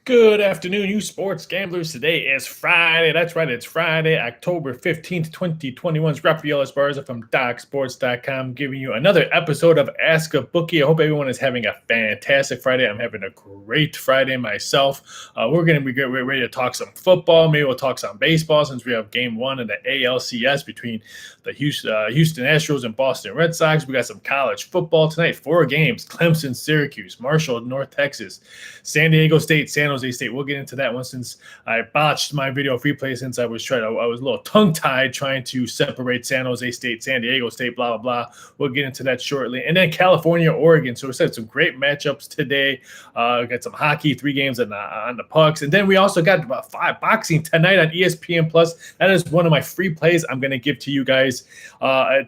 Good afternoon, you sports gamblers. Today is Friday. That's right, it's Friday, October 15th, 2021. It's Raphael Esparza from DocSports.com giving you another episode of Ask a Bookie. I hope everyone is having a fantastic Friday. I'm having a great Friday myself. We're going to be ready to talk some football. Maybe we'll talk some baseball since we have game one of the ALCS between the Houston Astros and Boston Red Sox. We got some college football tonight. 4 games: Clemson, Syracuse, Marshall, North Texas, San Diego State, San Jose State. We'll get into that one since I botched my video free play since I was a little tongue tied trying to separate San Jose State, San Diego State, blah, blah, blah. We'll get into that shortly. And then California, Oregon. So we said some great matchups today. We got some hockey, 3 games on the pucks. And then we also got about 5 boxing tonight on ESPN Plus. That is one of my free plays I'm going to give to you guys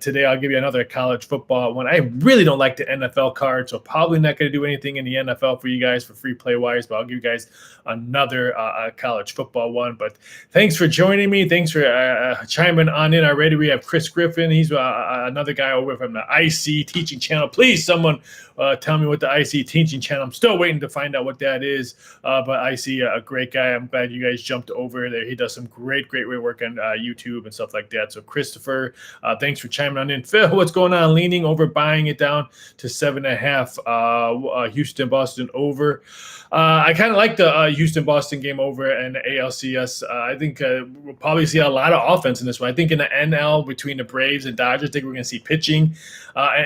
today. I'll give you another college football one. I really don't like the NFL card, so probably not going to do anything in the NFL for you guys for free play wise, but I'll give you guys another college football one. But thanks for joining me. Thanks for chiming on in already. We have Chris Griffin. He's another guy over from the IC Teaching Channel. Please, someone tell me what the IC Teaching Channel. I'm still waiting to find out what that is. But I see a great guy. I'm glad you guys jumped over there. He does some great work on YouTube and stuff like that. So Christopher, thanks for chiming on in. Phil, what's going on? Leaning over, buying it down to 7.5. Houston, Boston over. I kind of like the Houston-Boston game over and the ALCS. I think we'll probably see a lot of offense in this one. I think in the NL between the Braves and Dodgers, I think we're going to see pitching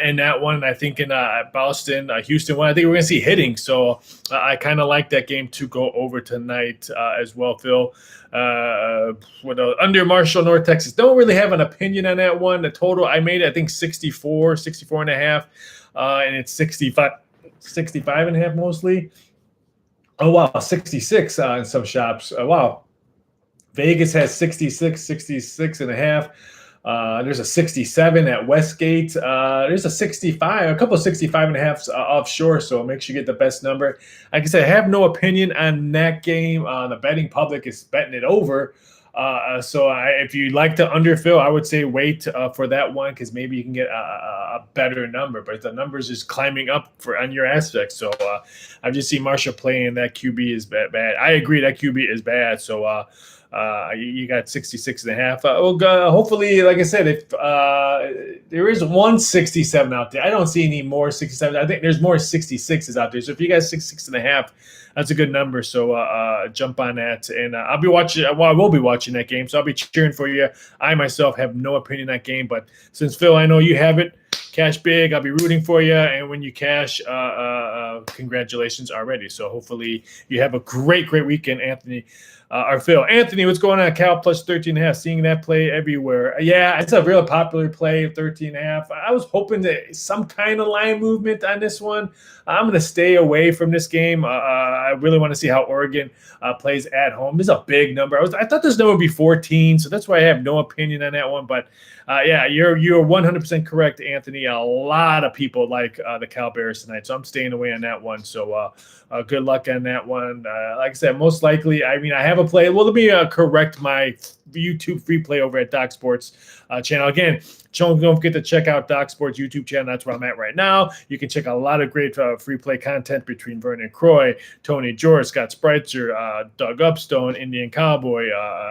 in that one. And I think in Boston, Houston one, I think we're going to see hitting. So I kind of like that game to go over tonight as well, Phil. Under Marshall, North Texas. Don't really have an opinion on that one. The total, I made it, I think 64 and a half. And it's 65 and a half mostly. Oh, wow, 66 in some shops. Wow. Vegas has 66 and a half. There's a 67 at Westgate. There's a 65, a couple of 65 and a half offshore, so make sure you get the best number. Like I said, I have no opinion on that game. The betting public is betting it over. If you like to underfill, I would say wait for that one because maybe you can get a better number. But the numbers is climbing up on your aspect. So I've just seen Marshall playing that QB is bad. I agree that QB is bad. So you got 66 and a half. Hopefully, like I said, if there is 167 out there, I don't see any more 67. I think there's more 66s out there. So if you got 66 and a half, that's a good number. So jump on that. And I'll be watching. Well, I will be watching that game. So I'll be cheering for you. I myself have no opinion on that game. But since, Phil, I know you have it, cash big. I'll be rooting for you. And when you cash, congratulations already. So hopefully you have a great weekend, Anthony. Or Phil. Anthony, what's going on? Cal plus 13.5. Seeing that play everywhere. Yeah, it's a real popular play, 13.5. I was hoping that some kind of line movement on this one. I'm going to stay away from this game. I really want to see how Oregon plays at home. This is a big number. I thought this number would be 14, so that's why I have no opinion on that one. But yeah, you're 100% correct, Anthony. A lot of people like the Cal Bears tonight, so I'm staying away on that one. So good luck on that one. Like I said, most likely, I have a play. Well, let me correct my YouTube free play over at Doc Sports channel. Again, don't forget to check out Doc Sports YouTube channel. That's where I'm at right now. You can check out a lot of great free play content between Vernon Croy, Tony George, Scott Spreitzer, Doug Upstone, Indian Cowboy.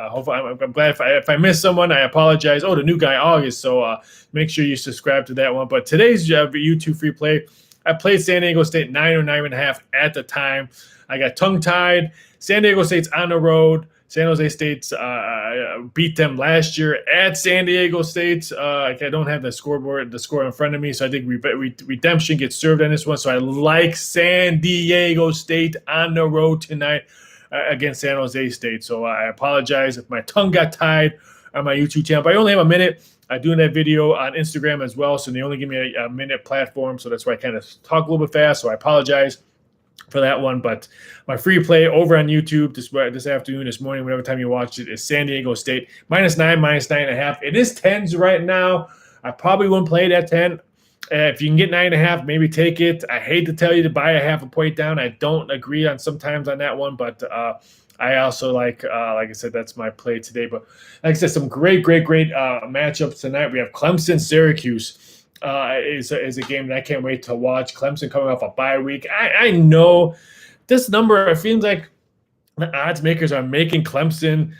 Hopefully, I'm glad if I missed someone, I apologize. Oh, the new guy, August. So make sure you subscribe to that one. But today's YouTube free play, I played San Diego State 9 or 9.5 at the time. I got tongue-tied. San Diego State's on the road. San Jose State's beat them last year at San Diego State. I don't have the score in front of me, so I think redemption gets served on this one. So I like San Diego State on the road tonight against San Jose State. So I apologize if my tongue got tied on my YouTube channel, but I only have a minute. I'm doing that video on Instagram as well, so they only give me a minute platform, so that's why I kind of talk a little bit fast, so I apologize for that one. But my free play over on YouTube this afternoon, this morning, whatever time you watch it, is San Diego State -9, -9.5. It is 10s right now. I probably wouldn't play it at 10. If you can get 9.5, maybe take it. I hate to tell you to buy a half a point down. I don't agree on sometimes on that one, but I also like I said, that's my play today. But like I said, some great matchups tonight. We have Clemson, Syracuse. Is a game that I can't wait to watch. Clemson coming off a bye week. I know this number, it feels like the odds makers are making Clemson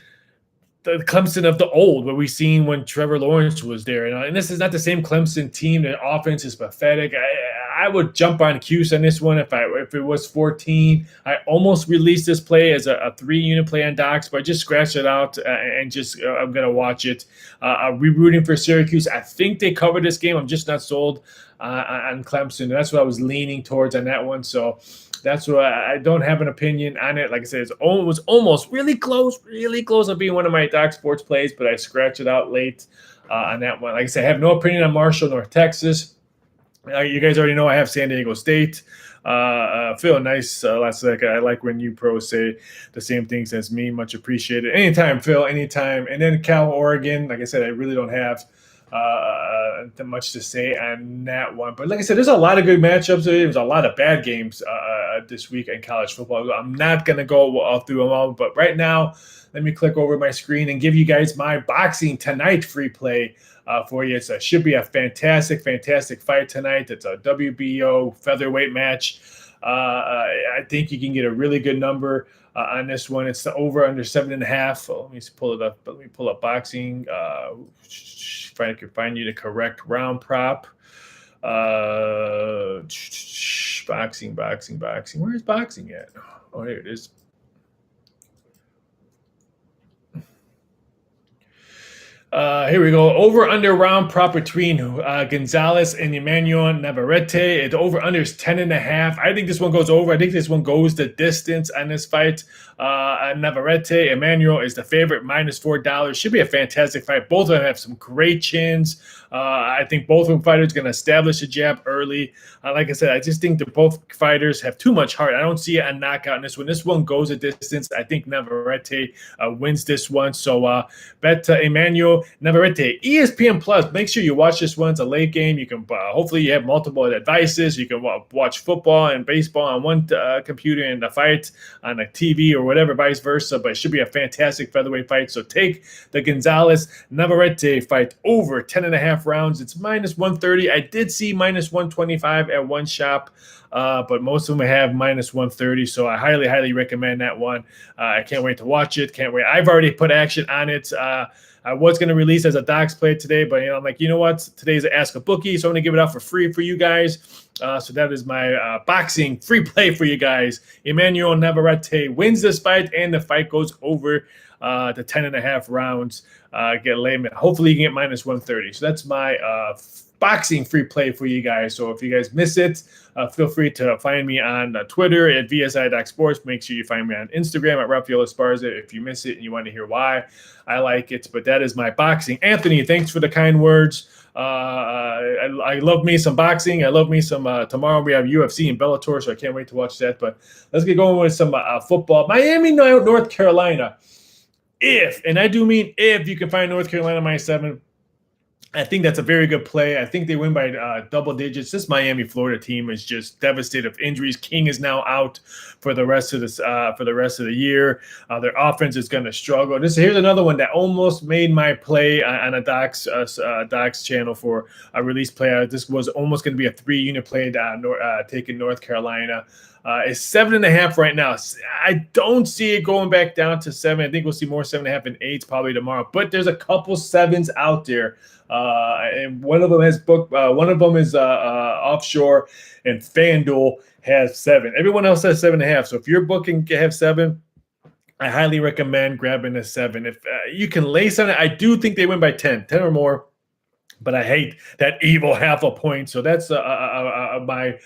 the Clemson of the old, what we seen when Trevor Lawrence was there. And this is not the same Clemson team. The offense is pathetic. I would jump on Cuse on this one if it was 14. I almost released this play as a 3-unit play on Docs, but I just scratched it out and just I'm gonna watch it. I'm rooting for Syracuse. I think they covered this game. I'm just not sold on Clemson. That's what I was leaning towards on that one. So that's what I don't have an opinion on it. Like I said, it was almost really close on being one of my Doc Sports plays, but I scratched it out late on that one. Like I said, I have no opinion on Marshall, North Texas. You guys already know I have San Diego State. Phil, nice last second. I like when you pros say the same things as me. Much appreciated. Anytime, Phil, anytime. And then Cal, Oregon. Like I said, I really don't have much to say on that one. But like I said, there's a lot of good matchups. There's a lot of bad games this week in college football. I'm not going to go through them all. But right now, let me click over my screen and give you guys my boxing tonight free play for you. It should be a fantastic fight tonight. It's a WBO featherweight match. I think you can get a really good number on this one. It's the over under 7.5. Let me pull it up. Let me pull up boxing. If I can find you the correct round prop. Boxing. Where's boxing at? Oh, there it is. Here we go. Over under round prop between Gonzalez and Emmanuel Navarrete. The over under is 10.5. I think this one goes over. I think this one goes the distance on this fight. Navarrete, Emmanuel is the favorite, -$4. Should be a fantastic fight. Both of them have some great chins. I think both of them fighters going to establish a jab early. Like I said, I just think that both fighters have too much heart. I don't see a knockout in this one. This one goes a distance. I think Navarrete wins this one. So bet Emmanuel Navarrete. ESPN Plus. Make sure you watch this one. It's a late game. You can hopefully you have multiple advices. You can watch football and baseball on one computer and the fight on a TV or whatever, vice versa. But it should be a fantastic featherweight fight. So take the Gonzalez Navarrete fight over 10.5 rounds. It's -130. I did see -125 at one shop, but most of them have -130. So I highly recommend that one. I can't wait to watch it. Can't wait. I've already put action on it. I was going to release as a Docs play today, but I'm like, you know what? Today's an Ask a Bookie, so I'm going to give it out for free for you guys. So that is my boxing free play for you guys. Emmanuel Navarrete wins this fight, and the fight goes over the 10.5 rounds. Get layman. Hopefully, you can get -130. So that's my boxing free play for you guys. So if you guys miss it, feel free to find me on Twitter at VSI.sports. Make sure you find me on Instagram at Raphael Esparza if you miss it and you want to hear why I like it. But that is my boxing. Anthony, thanks for the kind words. I love me some boxing. I love me some tomorrow we have UFC and Bellator, so I can't wait to watch that. But let's get going with some football. Miami, North Carolina. If, and I do mean if, you can find North Carolina -7, I think that's a very good play. I think they win by double digits. This Miami, Florida team is just devastated with injuries. King is now out for the rest of the year. Their offense is going to struggle. Here's another one that almost made my play on a Docs channel for a release play. This was almost going to be a 3-unit play taking North Carolina. It's 7.5 right now. I don't see it going back down to 7. I think we'll see more 7.5 and 8 probably tomorrow. But there's a couple 7s out there, and one of them has booked. One of them is offshore, and FanDuel has 7. Everyone else has 7.5. So if you're booking have 7, I highly recommend grabbing a 7. If you can lay 7, I do think they win by 10 or more. But I hate that evil half a point. So that's my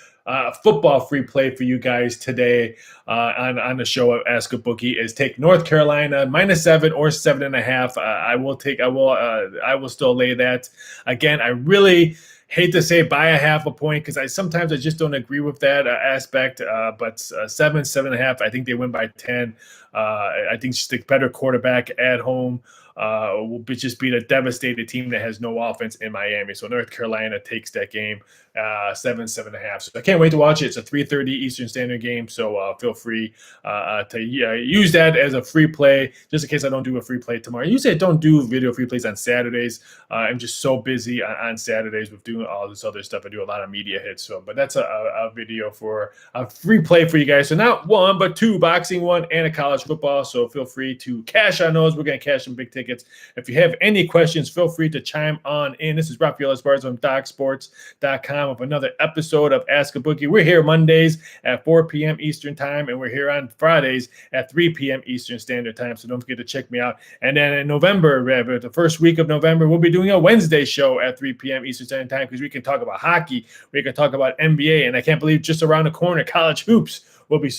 football free play for you guys today on the show of Ask a Bookie is take North Carolina -7 or 7.5. I will still lay that. Again, I really hate to say buy a half a point because sometimes I just don't agree with that aspect. But 7.5, I think they win by 10. I think just a better quarterback at home will just beat a devastated team that has no offense in Miami. So North Carolina takes that game 7.5. So I can't wait to watch it. It's a 3:30 Eastern Standard game, so feel free to use that as a free play, just in case I don't do a free play tomorrow. Usually I don't do video free plays on Saturdays. I'm just so busy on Saturdays with doing all this other stuff. I do a lot of media hits, but that's a video for a free play for you guys. So not one, but two, boxing one and a college football. So feel free to cash on those. We're going to cash some big tickets. If you have any questions, feel free to chime on in. This is Raphael Esparza from DocSports.com with another episode of Ask a Bookie. We're here Mondays at 4 p.m. Eastern Time, and we're here on Fridays at 3 p.m. Eastern Standard Time. So don't forget to check me out. And then in November, the first week of November, we'll be doing a Wednesday show at 3 p.m. Eastern Standard Time because we can talk about hockey, we can talk about NBA, and I can't believe just around the corner, college hoops we'll be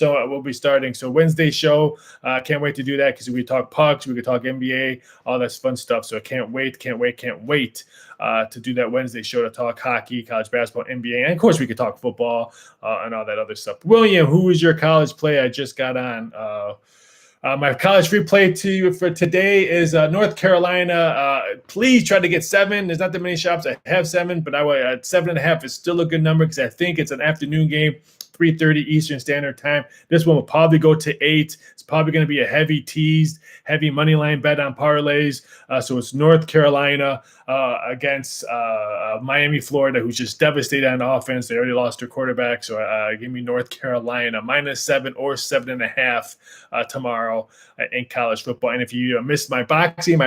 starting. So Wednesday show, can't wait to do that because we talk pucks, we could talk NBA, all that fun stuff. So I can't wait to do that Wednesday show to talk hockey, college basketball, NBA, and of course we could talk football and all that other stuff. William, who is your college play? I just got on. My college free play to you for today is North Carolina. Please try to get 7. There's not that many shops that have 7, but 7.5 is still a good number because I think it's an afternoon game. 3:30 Eastern Standard Time. This one will probably go to 8. It's probably going to be a heavy teased, heavy money line bet on parlays. So it's North Carolina against Miami, Florida, who's just devastated on offense. They already lost their quarterback. So give me North Carolina -7 or 7.5 tomorrow in college football. And if you missed my boxing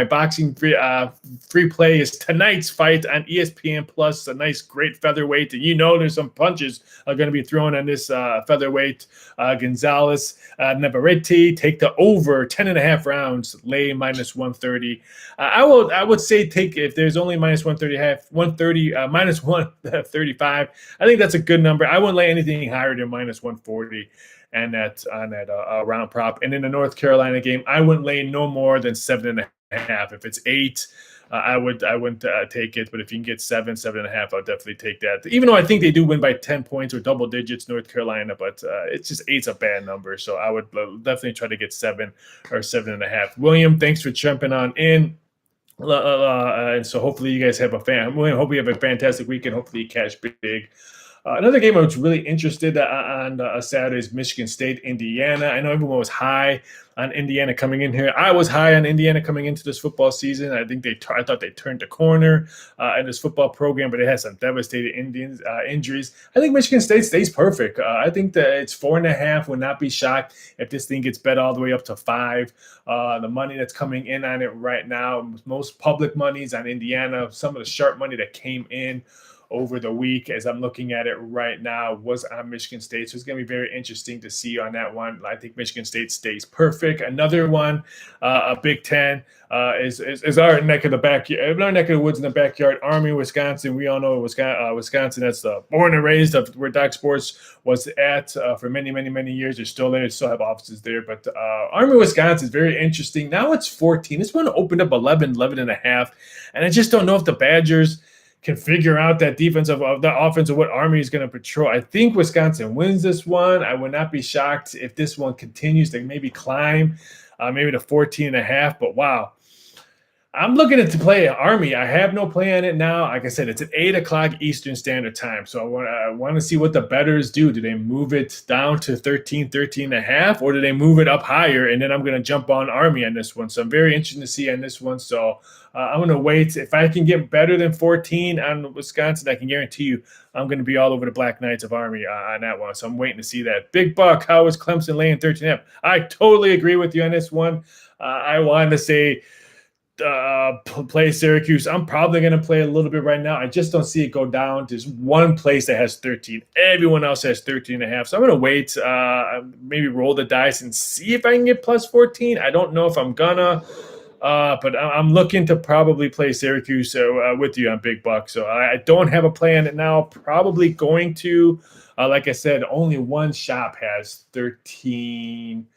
free play is tonight's fight on ESPN Plus. A nice, great featherweight. And there's some punches are going to be thrown on this featherweight. Gonzalez, Navarrete, take the over 10.5 rounds, lay -130. I would say take, if there's only -130, -135. I think that's a good number. I wouldn't lay anything higher than -140. And that's on that round prop. And in the North Carolina game, I wouldn't lay no more than 7.5. If it's 8, I wouldn't take it. But if you can get 7.5, I'll definitely take that. Even though I think they do win by 10 points or double digits, North Carolina, but it's just 8's a bad number. So I would definitely try to get 7 or 7.5. William, thanks for jumping on in. And so hopefully you guys have William, hope you have a fantastic weekend. Hopefully you cash big. Another game I was really interested on Saturday is Michigan State, Indiana. I know everyone was high on Indiana coming in here. I was high on Indiana coming into this football season. I think I thought they turned the corner in this football program, but it has some devastating injuries. I think Michigan State stays perfect. I think that it's 4.5. Would not be shocked if this thing gets bet all the way up to 5. The money that's coming in on it right now, most public monies on Indiana, some of the sharp money that came in over the week as I'm looking at it right now was on Michigan State. So it's going to be very interesting to see on that one. I think Michigan State stays perfect. Another one, a Big Ten, is our neck of the backyard, our neck of the woods in the backyard, Army, Wisconsin. We all know Wisconsin. That's the born and raised of where Doc Sports was at for many, many, many years. They're still there. They still have offices there. But Army, Wisconsin is very interesting. Now it's 14. This one opened up 11.5. And I just don't know if the Badgers can figure out that defense of the offense of what Army is going to patrol. I think Wisconsin wins this one. I would not be shocked if this one continues to maybe climb, maybe to 14.5. But wow, I'm looking to play Army. I have no play on it now. Like I said, it's at 8 o'clock Eastern Standard Time. So I want to see what the bettors do. Do they move it down to 13.5, or do they move it up higher? And then I'm going to jump on Army on this one. So I'm very interested to see on this one. So I'm going to wait. If I can get better than 14 on Wisconsin, I can guarantee you I'm going to be all over the Black Knights of Army on that one. So I'm waiting to see that. Big Buck, how is Clemson laying 13.5? I totally agree with you on this one. I wanted to say play Syracuse. I'm probably going to play a little bit right now. I just don't see it go down. There's one place that has 13. Everyone else has 13.5. So I'm going to wait, maybe roll the dice and see if I can get plus 14. I don't know if I'm gonna. But I'm looking to probably play Syracuse with you on Big Buck. So I don't have a play on it now. Probably going to, like I said, only one shop has 13.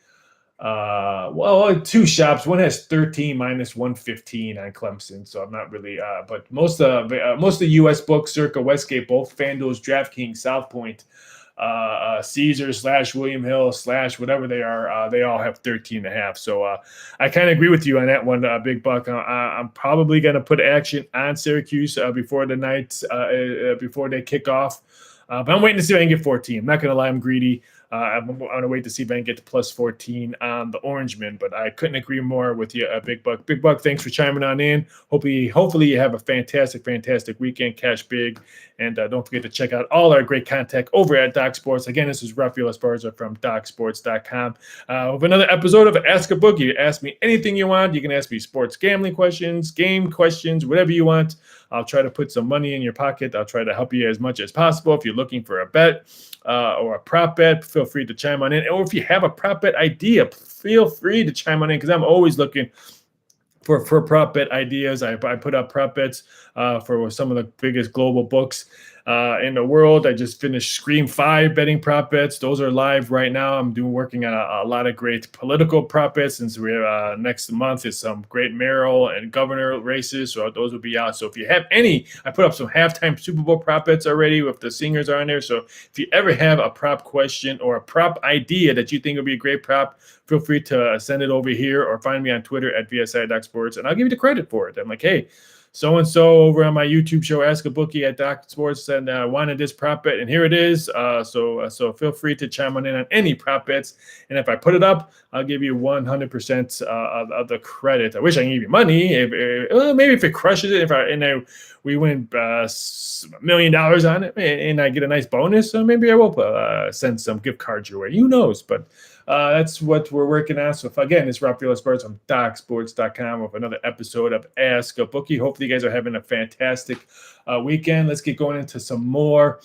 Two shops. One has 13 minus 115 on Clemson. So I'm not really. But most of the U.S. books, Circa, Westgate, both FanDuel's, DraftKings, South Point, Caesar / William Hill / whatever they are, they all have 13.5. So I kind of agree with you on that one, Big Buck. I'm probably going to put action on Syracuse before the night, before they kick off. But I'm waiting to see if I can get 14. I'm not going to lie, I'm greedy. I'm going to wait to see if I can get to plus 14 on the Orangeman, but I couldn't agree more with you, Big Buck. Big Buck, thanks for chiming on in. Hopefully you have a fantastic weekend. Cash big. And don't forget to check out all our great content over at Doc Sports. Again, this is Raphael Esparza from DocSports.com with another episode of Ask a Bookie. Ask me anything you want. You can ask me sports gambling questions, game questions, whatever you want. I'll try to put some money in your pocket. I'll try to help you as much as possible. If you're looking for a bet or a prop bet, feel free to chime on in. Or if you have a prop bet idea, feel free to chime on in because I'm always looking for prop bet ideas. I put up prop bets for some of the biggest global books in the world. I just finished Scream 5 betting prop bets. Those are live right now. I'm working on a lot of great political prop bets since we have next month is some great mayoral and governor races. So those will be out. So if you have any, I put up some halftime Super Bowl prop bets already with the singers on there. So if you ever have a prop question or a prop idea that you think would be a great prop, feel free to send it over here or find me on Twitter at VSI.Sports, and I'll give you the credit for it. I'm like, hey, so-and-so over on my YouTube show, Ask a Bookie at Doc Sports, and wanted this prop bet, and here it is. So feel free to chime in on any prop bets, and if I put it up, I'll give you 100% of the credit. I wish I could give you money. Maybe if it crushes it, we win $1 million on it, and I get a nice bonus, so maybe I will send some gift cards your way. Who knows? But that's what we're working on. So again, it's Raphael Esparza from DocSports.com with another episode of Ask a Bookie. Hopefully you guys are having a fantastic weekend. Let's get going into some more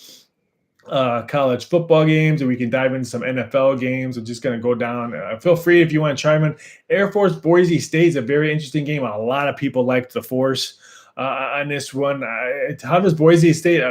college football games, and we can dive into some NFL games. I'm just going to go down. Feel free if you want to chime in. Air Force Boise State is a very interesting game. A lot of people liked the Force on this one. How does Boise State,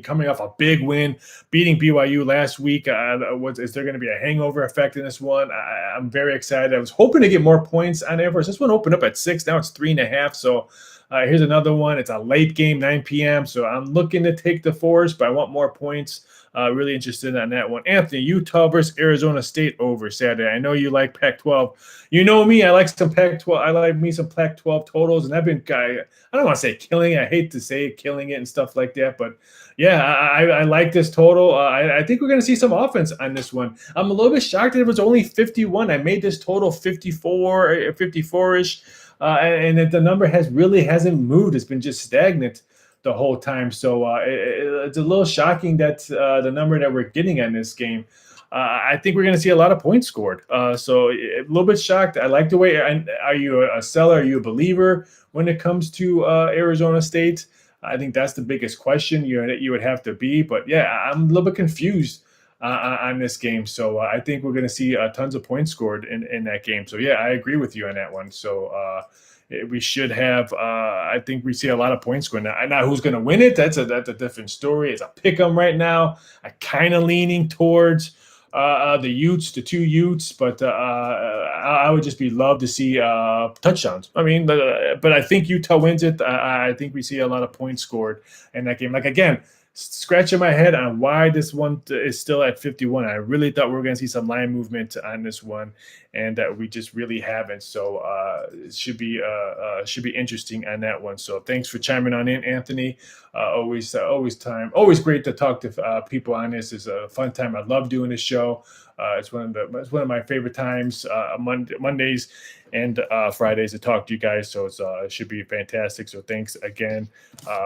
coming off a big win, beating BYU last week, is there going to be a hangover effect in this one? I'm very excited. I was hoping to get more points on Air Force. This one opened up at 6. Now it's 3.5. So here's another one. It's a late game, 9 p.m. So I'm looking to take the Force, but I want more points. Really interested in that one. Anthony, Utah versus Arizona State over Saturday. I know you like Pac-12. You know me. I like some Pac-12. I like me some Pac-12 totals, and I've been I don't want to say killing it. I hate to say killing it and stuff like that, but yeah, I like this total. I think we're going to see some offense on this one. I'm a little bit shocked that it was only 51. I made this total 54-ish, and that the number hasn't moved. It's been just stagnant the whole time. So it's a little shocking that the number that we're getting on this game. I think we're going to see a lot of points scored. So a little bit shocked. I like the way. Are you a seller? Are you a believer when it comes to Arizona State? I think that's the biggest question you would have to be. But yeah, I'm a little bit confused on this game. So I think we're going to see tons of points scored in that game. So yeah, I agree with you on that one. So we should have. I think we see a lot of points going. Now who's going to win it? That's a different story. It's a pick 'em right now. I kind of leaning towards the two Utes, but I would just love to see touchdowns. But I think Utah wins it. I think we see a lot of points scored in that game. Like again, scratching my head on why this one is still at 51. I really thought we were going to see some line movement on this one, and we just really haven't. So it should be interesting on that one. So thanks for chiming on in, Anthony. Always great to talk to people on this. It's a fun time. I love doing this show. It's one of my favorite times. Mondays and Fridays to talk to you guys. So it should be fantastic. So thanks again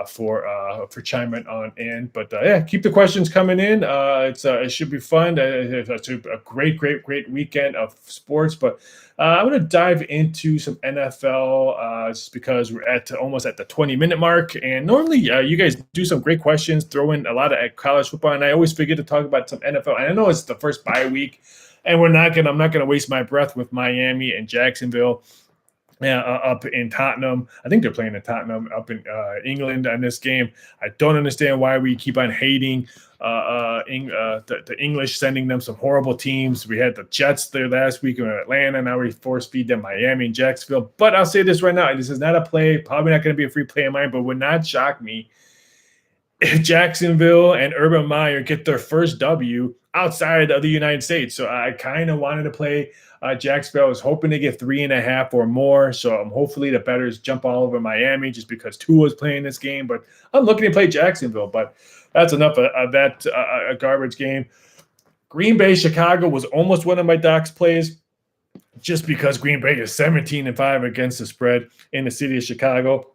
for chiming on in. But yeah, keep the questions coming in. It should be fun. It's a great weekend of sports. But I'm going to dive into some NFL just because we're almost at the 20-minute mark. And normally you guys do some great questions, throw in a lot of college football, and I always forget to talk about some NFL. And I know it's the first bye week, and I'm not going to waste my breath with Miami and Jacksonville up in Tottenham. I think they're playing in Tottenham up in England on this game. I don't understand why we keep on hating the English, sending them some horrible teams. We had the Jets there last week in Atlanta. Now we force feed them Miami and Jacksonville. But I'll say this right now. This is not a play. Probably not going to be a free play of mine, but would not shock me if Jacksonville and Urban Meyer get their first W outside of the United States. So I kind of wanted to play Jacksonville. I was hoping to get 3.5 or more. So hopefully the bettors jump all over Miami just because Tua's playing this game. But I'm looking to play Jacksonville. But that's enough of that garbage game. Green Bay, Chicago was almost one of my Doc's plays just because Green Bay is 17-5 against the spread in the city of Chicago.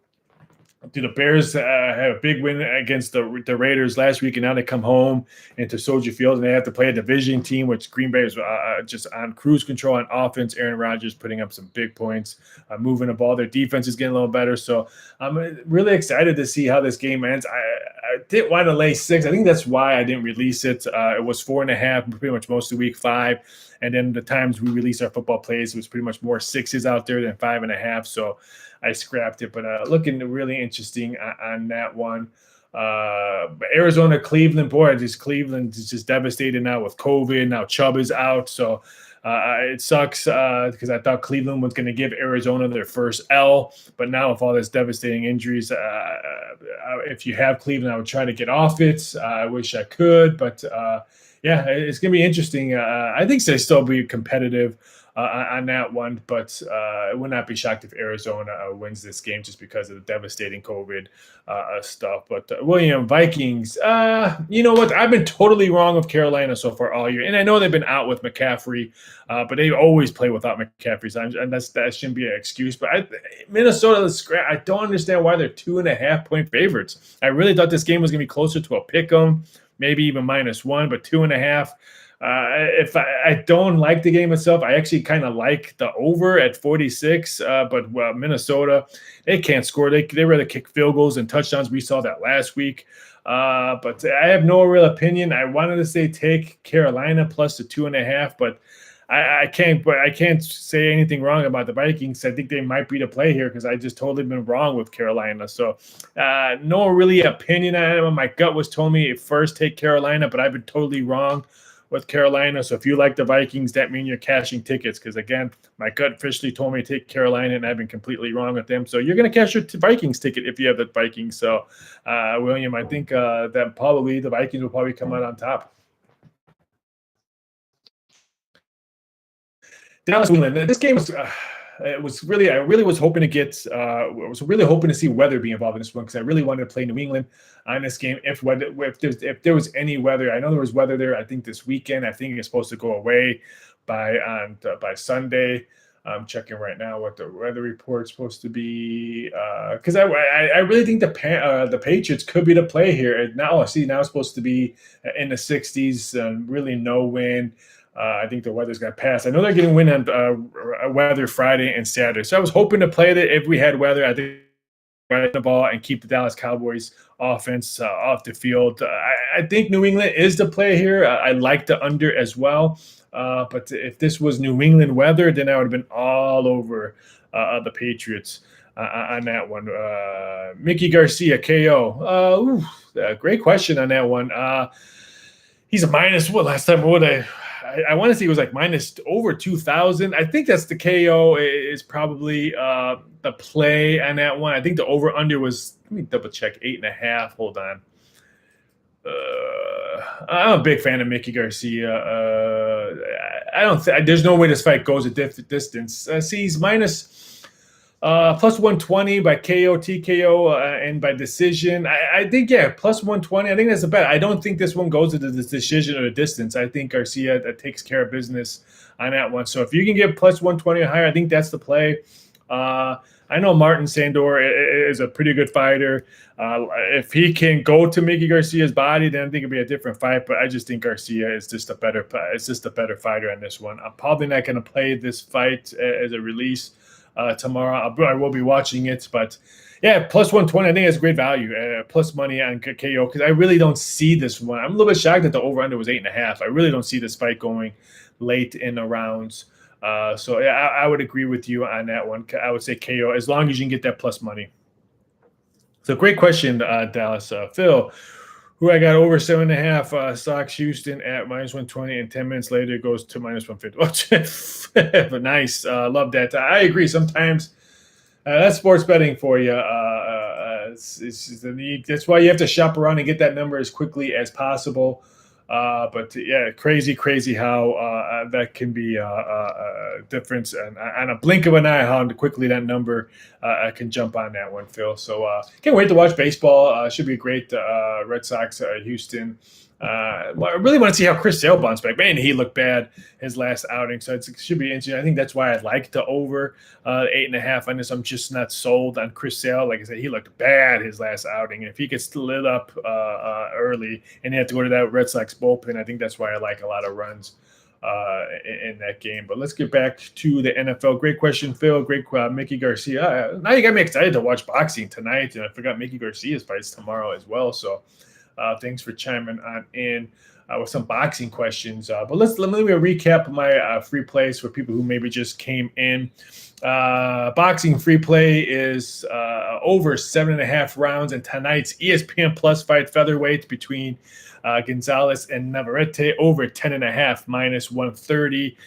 The Bears had a big win against the Raiders last week, and now they come home into Soldier Field, and they have to play a division team, which Green Bay is just on cruise control on offense. Aaron Rodgers putting up some big points, moving the ball. Their defense is getting a little better, so I'm really excited to see how this game ends. I didn't want to lay 6. I think that's why I didn't release it. It was 4.5 pretty much most of week 5. And then the times we released our football plays, it was pretty much more 6s out there than 5.5. So I scrapped it. But looking really interesting on that one. Arizona, Cleveland, boy, Cleveland is just devastated now with COVID. Now Chubb is out. So it sucks because I thought Cleveland was going to give Arizona their first L. But now with all this devastating injuries, if you have Cleveland, I would try to get off it. I wish I could. But yeah, it's going to be interesting. I think they still be competitive on that one, but I would not be shocked if Arizona wins this game just because of the devastating COVID stuff. But William, Vikings, you know what? I've been totally wrong with Carolina so far all year. And I know they've been out with McCaffrey, but they always play without McCaffrey. And that shouldn't be an excuse. But Minnesota, I don't understand why they're 2.5-point favorites. I really thought this game was going to be closer to a pick 'em. Maybe even -1, but 2.5. If I don't like the game itself, I actually kind of like the over at 46. But Minnesota, they can't score. They rather kick field goals and touchdowns. We saw that last week. But I have no real opinion. I wanted to say take Carolina plus the 2.5, but I can't say anything wrong about the Vikings. I think they might be the play here because I just totally been wrong with Carolina. So no really opinion on it. My gut was telling me first take Carolina, but I've been totally wrong with Carolina. So if you like the Vikings, that means you're cashing tickets because, again, my gut officially told me to take Carolina, and I've been completely wrong with them. So you're going to cash your Vikings ticket if you have the Vikings. So, William, I think that probably the Vikings will probably come out on top. Dallas, New England. This game was it was really, I really was hoping to get, I was really hoping to see weather be involved in this one because I really wanted to play New England on this game. If there was any weather, I know there was weather there. I think this weekend, I think it's supposed to go away by Sunday. I'm checking right now what the weather report's supposed to be because I really think the Patriots could be the play here. And now it's supposed to be in the 60s and really no wind. I think the weather's going to pass. I know they're getting wind on weather Friday and Saturday. So I was hoping to play it if we had weather. I think run the ball and keep the Dallas Cowboys offense off the field. I think New England is the play here. I like the under as well. But if this was New England weather, then I would have been all over the Patriots on that one. Mickey Garcia, KO. Great question on that one. He's a minus what last time? What I want to say it was like minus over 2,000. I think that's the KO is probably the play on that one. I think the over under was, let me double check, 8.5. Hold on. I'm a big fan of Mickey Garcia. I don't think there's no way this fight goes a distance. See, he's minus plus 120 by KO, TKO, and by decision. I think, yeah, plus 120. I think that's a bet. I don't think this one goes to the decision or the distance. I think Garcia takes care of business on that one. So if you can get plus 120 or higher, I think that's the play. I know Martin Sandor is a pretty good fighter. If he can go to Mickey Garcia's body, then I think it'd be a different fight. But I just think Garcia is just a better fighter on this one. I'm probably not going to play this fight as a release tomorrow. I will be watching it, but yeah, plus 120. I think that's great value. Plus money on KO because I really don't see this one. I'm a little bit shocked that the over under was 8.5. I really don't see this fight going late in the rounds. So yeah, I would agree with you on that one. I would say KO as long as you can get that plus money. So great question, Dallas. Phil, who I got over 7.5 stocks Houston at minus 120, and 10 minutes later it goes to minus 150. But nice, love that. I agree. Sometimes that's sports betting for you. That's why you have to shop around and get that number as quickly as possible. But yeah, crazy how that can be a difference, and on a blink of an eye, how quickly that number can jump on that one, Phil. So can't wait to watch baseball. Should be a great Red Sox Houston. I really want to see how Chris Sale bounced back. Man, he looked bad his last outing, so it should be interesting. I think that's why I'd like to over 8.5 on this. I'm just not sold on Chris Sale. Like I said, he looked bad his last outing, and if he gets lit up early and you have to go to that Red Sox bullpen, I think that's why I like a lot of runs in that game. But let's get back to the NFL. Great question, Phil. Great Mickey Garcia. Now you got me excited to watch boxing tonight, and I forgot Mickey Garcia's fights tomorrow as well. So thanks for chiming on in with some boxing questions. But let me recap my free plays for people who maybe just came in. Boxing free play is over 7.5 rounds in tonight's ESPN Plus fight featherweight between Gonzalez and Navarrete, over 10.5 minus 130.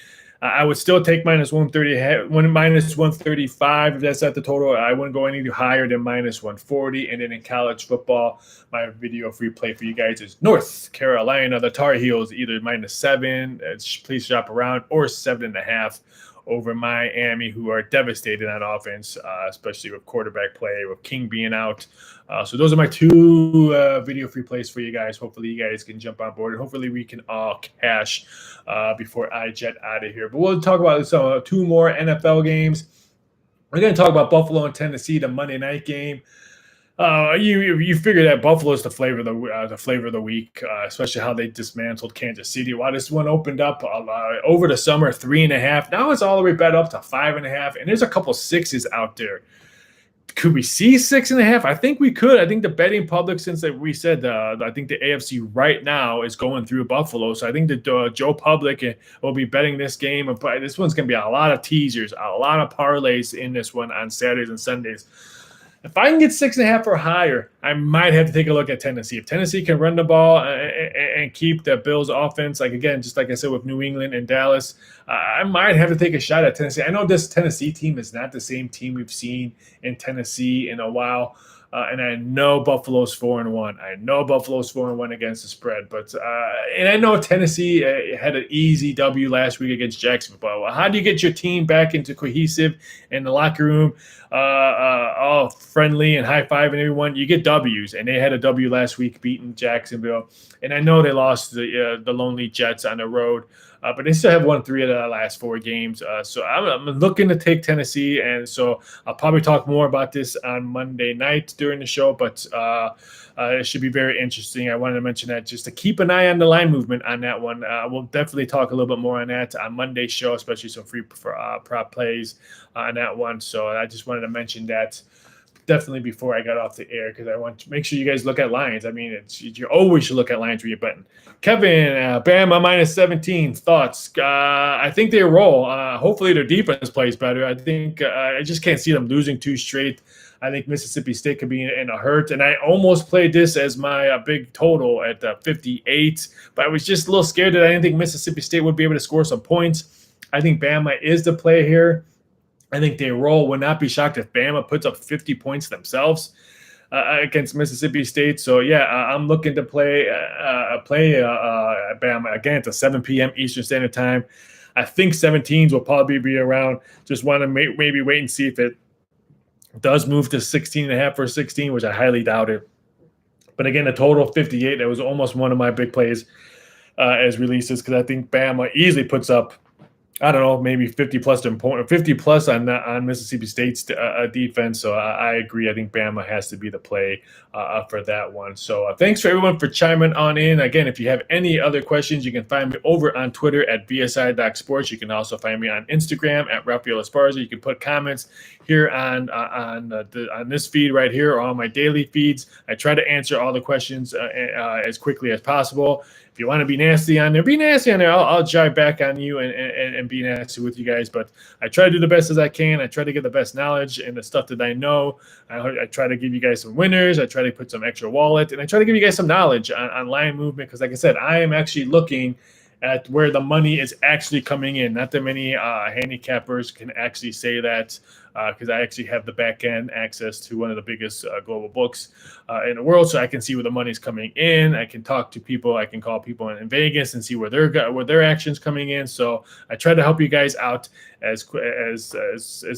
I would still take minus 130, minus 135 if that's at the total. I wouldn't go any higher than minus 140. And then in college football, my video free play for you guys is North Carolina, the Tar Heels, either minus 7, please shop around, or 7.5 over Miami, who are devastated on offense, especially with quarterback play, with King being out. So those are my 2 video free plays for you guys. Hopefully you guys can jump on board, and hopefully we can all cash before I jet out of here. But we'll talk about 2 more NFL games. We're going to talk about Buffalo and Tennessee, the Monday night game. You figure that Buffalo's the flavor of the week, especially how they dismantled Kansas City. While this one opened up over the summer 3.5, now it's all the way back up to 5.5, and there's a couple 6s out there. Could we see 6.5? I think we could. I think the betting public, since we said, I think the AFC right now is going through Buffalo. So I think that Joe Public will be betting this game. But this one's going to be a lot of teasers, a lot of parlays in this one on Saturdays and Sundays. If I can get 6.5 or higher, I might have to take a look at Tennessee. If Tennessee can run the ball and keep the Bills' offense, just like I said with New England and Dallas, I might have to take a shot at Tennessee. I know this Tennessee team is not the same team we've seen in Tennessee in a while. And I know Buffalo's 4-1. I know Buffalo's 4-1 against the spread, but and I know Tennessee had an easy W last week against Jacksonville. But how do you get your team back into cohesive in the locker room, all friendly and high fiving everyone? You get W's, and they had a W last week beating Jacksonville. And I know they lost the lonely Jets on the road. But they still have won 3 of the last 4 games. So I'm looking to take Tennessee. And so I'll probably talk more about this on Monday night during the show. But it should be very interesting. I wanted to mention that just to keep an eye on the line movement on that one. We'll definitely talk a little bit more on that on Monday's show, especially some free prop plays on that one. So I just wanted to mention that definitely before I got off the air, because I want to make sure you guys look at lines. I mean, you always should look at lines when you're betting. Kevin, Bama minus 17. Thoughts? I think they roll. Hopefully their defense plays better. I think I just can't see them losing 2 straight. I think Mississippi State could be in a hurt. And I almost played this as my big total at 58, but I was just a little scared that I didn't think Mississippi State would be able to score some points. I think Bama is the play here. I think they roll. Would not be shocked if Bama puts up 50 points themselves against Mississippi State. So, yeah, I'm looking to play Bama. Again, it's a 7 p.m. Eastern Standard Time. I think 17s will probably be around. Just want to maybe wait and see if it does move to 16.5 or 16, which I highly doubt it. But, again, a total of 58. That was almost one of my big plays as releases, because I think Bama easily puts up, I don't know, maybe 50 plus on Mississippi State's defense. So I agree. I think Bama has to be the play for that one. So thanks for everyone for chiming on in. Again, if you have any other questions, you can find me over on Twitter at VSI.sports. You can also find me on Instagram at Raphael Esparza. You can put comments here on this feed right here, or on my daily feeds. I try to answer all the questions as quickly as possible. If you want to be nasty on there, be nasty on there. I'll jive back on you and be nasty with you guys. But I try to do the best as I can. I try to get the best knowledge and the stuff that I know. I try to give you guys some winners. I try to put some extra wallet. And I try to give you guys some knowledge on line movement, because, like I said, I am actually looking at where the money is actually coming in. Not that many handicappers can actually say that. because I actually have the back end access to one of the biggest global books in the world, so I can see where the money's coming in. I can talk to people. I can call people in Vegas and see where their action's coming in. So I try to help you guys out as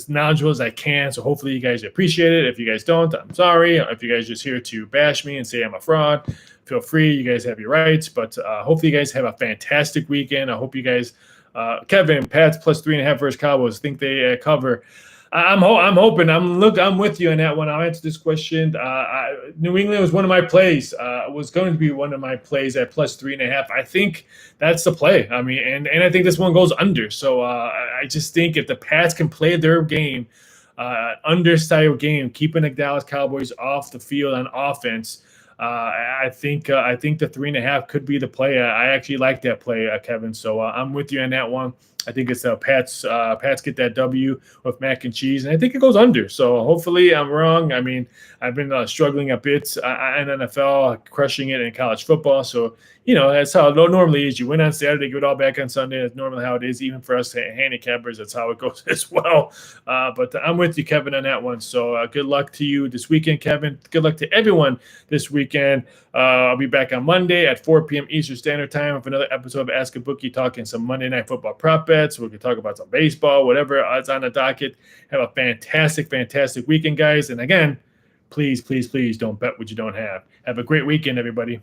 knowledgeable as I can. So hopefully you guys appreciate it. If you guys don't, I'm sorry. If you guys just here to bash me and say I'm a fraud, feel free. You guys have your rights. But hopefully you guys have a fantastic weekend. I hope you guys, Kevin, Pats plus 3.5 versus Cowboys, think they cover. I'm hoping. I'm with you on that one. I'll answer this question. New England was one of my plays. Was going to be one of my plays at plus 3.5. I think that's the play. I mean, and I think this one goes under. So I just think if the Pats can play their game, under-style game, keeping the Dallas Cowboys off the field on offense, I think the 3.5 could be the play. I actually like that play, Kevin. So I'm with you on that one. I think it's Pats get that W with mac and cheese, and I think it goes under. So hopefully I'm wrong. I mean, I've been struggling a bit in NFL, crushing it in college football. So, that's how it normally is. You win on Saturday, get it all back on Sunday. That's normally how it is. Even for us handicappers, that's how it goes as well. But I'm with you, Kevin, on that one. So good luck to you this weekend, Kevin. Good luck to everyone this weekend. I'll be back on Monday at 4 p.m. Eastern Standard Time with another episode of Ask a Bookie, talking some Monday Night Football prop bets. We can talk about some baseball, whatever is on the docket. Have a fantastic, fantastic weekend, guys. And again, please, please, please don't bet what you don't have. Have a great weekend, everybody.